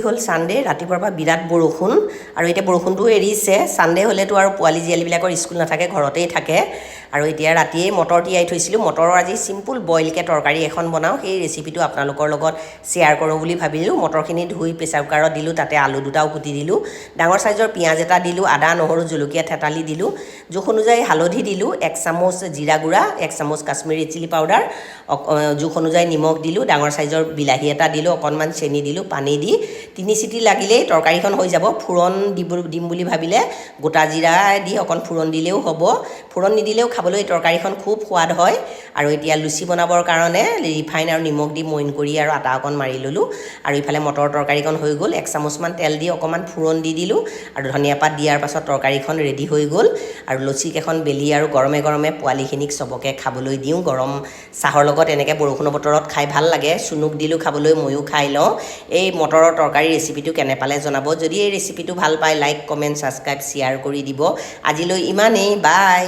হ'ল ছানডে ৰাতিপুৱাৰ পৰা বিৰাট বৰষুণ আৰু এতিয়া বৰষুণটো এৰিছে ছানডে হ'লেতো আৰু পোৱালি জীয়ালীবিলাকৰ স্কুল নাথাকে ঘৰতেই থাকে আৰু এতিয়া ৰাতিয়ে মটৰ তিয়াই থৈছিলোঁ মটৰৰ আজি চিম্পুল বইলকৈ তৰকাৰী এখন বনাওঁ সেই ৰেচিপিটো আপোনালোকৰ লগত শ্বেয়াৰ কৰোঁ বুলি ভাবিলোঁ মটৰখিনি ধুই প্ৰেছাৰ কুকাৰত দিলোঁ তাতে আলু দুটাও কুটি দিলোঁ ডাঙৰ চাইজৰ পিঁয়াজ এটা দিলোঁ আদা নহৰু জলকীয়া থেতালি দিলোঁ জোখ অনুযায়ী হালধি দিলোঁ 1 চামুচ জিৰা গুড়া 1 চামুচ কাশ্মীৰী চিলি পাউডাৰ জোখ অনুযায়ী নিমখ দিলোঁ ডাঙৰ চাইজৰ বিলাহী এটা দিলোঁ অকণমান চেনি দিলোঁ পানী দি 3 চিটি লাগিলেই তৰকাৰীখন হৈ যাব ফুৰণ দিম বুলি ভাবিলে গোটা জিৰা দি অকণ ফুৰণ দিলেও হ'ব ফুৰণ নিদিলেও খাবলৈ তৰকাৰীখন খুব সোৱাদ হয় আৰু এতিয়া লুচি বনাবৰ কাৰণে ৰিফাইন আৰু নিমখ দি মইন কৰি আৰু আটা অকণ মাৰি ল'লোঁ আৰু ইফালে মটৰ তৰকাৰীখন হৈ গ'ল 1 চামুচমান তেল দি অকণমান ফুৰণ দি দিলোঁ আৰু ধনিয়া পাত দিয়াৰ পাছত তৰকাৰীখন ৰেডি হৈ গ'ল আৰু লুচিকেইখন বেলি আৰু গৰমে গৰমে পোৱালিখিনিক চবকে খাবলৈ দিওঁ গৰম চাহৰ লগত এনেকৈ বৰষুণৰ বতৰত খাই ভাল লাগে চুনুক দিলোঁ খাবলৈ ময়ো খাই লওঁ এই মটৰৰ তৰকাৰী ৰেচিপিটো কেনে পালে জনাব যদি এই ৰেচিপিটো ভাল পায় লাইক কমেণ্ট ছাবস্ক্ৰাইব শ্বেয়াৰ কৰি দিব আজিলৈ ইমানেই বাই